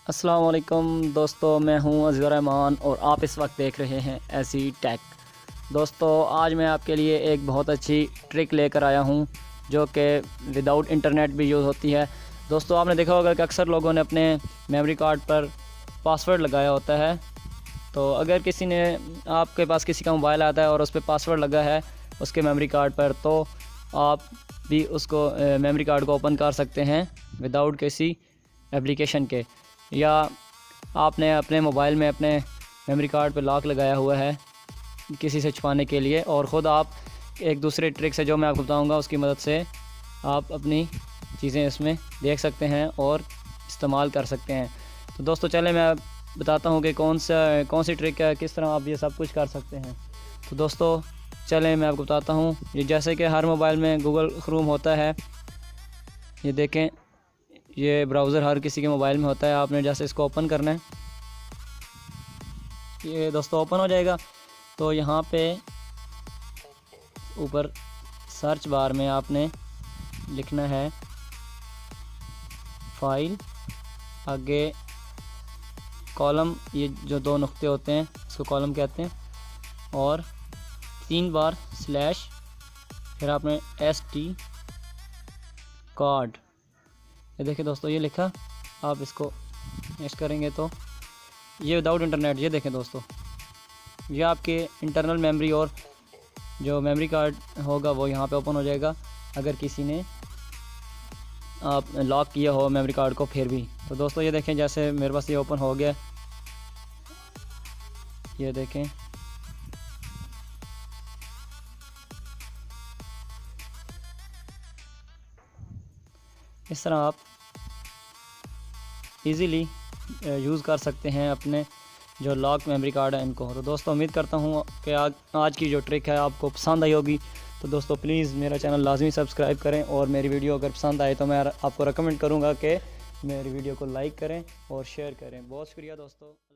अस्सलाम वालेकुम दोस्तों, मैं हूं अज़ीज़ुर रहमान और आप इस वक्त देख रहे हैं ऐसी टेक। दोस्तों आज मैं आपके लिए एक बहुत अच्छी ट्रिक लेकर आया हूं जो कि विदाउट इंटरनेट भी यूज़ होती है। दोस्तों आपने देखा होगा कि अक्सर लोगों ने अपने मेमोरी कार्ड पर पासवर्ड लगाया होता है। तो अगर किसी ने आपके पास किसी का मोबाइल आता है और उस पर पासवर्ड लगा है उसके मेमोरी कार्ड पर, तो आप भी उसको मेमोरी कार्ड को ओपन कर सकते हैं विदाउट किसी एप्लीकेशन के। या आपने अपने मोबाइल में अपने मेमोरी कार्ड पर लॉक लगाया हुआ है किसी से छुपाने के लिए, और ख़ुद आप एक दूसरे ट्रिक से जो मैं आपको बताऊंगा उसकी मदद से आप अपनी चीज़ें इसमें देख सकते हैं और इस्तेमाल कर सकते हैं। तो दोस्तों चले मैं बताता हूं कि कौन सी ट्रिक है, किस तरह आप ये सब कुछ कर सकते हैं। तो दोस्तों चलें मैं आपको बताता हूं। ये जैसे कि हर मोबाइल में गूगल क्रोम होता है, ये देखें ये ब्राउज़र हर किसी के मोबाइल में होता है। आपने जैसे इसको ओपन करना है, ये दोस्तों ओपन हो जाएगा। तो यहाँ पे ऊपर सर्च बार में आपने लिखना है फाइल, आगे कॉलम, ये जो दो नुक्ते होते हैं इसको कॉलम कहते हैं, और 3 बार स्लैश, फिर आपने SD कार्ड, ये देखिए दोस्तों ये लिखा। आप इसको नेक्स्ट करेंगे तो ये विदाउट इंटरनेट, ये देखें दोस्तों ये आपके इंटरनल मेमोरी और जो मेमोरी कार्ड होगा वो यहाँ पे ओपन हो जाएगा अगर किसी ने आप लॉक किया हो मेमोरी कार्ड को फिर भी। तो दोस्तों ये देखें जैसे मेरे पास ये ओपन हो गया, ये देखें इस तरह आप इजीली यूज़ कर सकते हैं अपने जो लॉक मेमोरी कार्ड है इनको। तो दोस्तों उम्मीद करता हूँ कि आज की जो ट्रिक है आपको पसंद आई होगी। तो दोस्तों प्लीज़ मेरा चैनल लाजमी सब्सक्राइब करें, और मेरी वीडियो अगर पसंद आए तो मैं आपको रेकमेंड करूँगा कि मेरी वीडियो को लाइक करें और शेयर करें। बहुत शुक्रिया दोस्तों।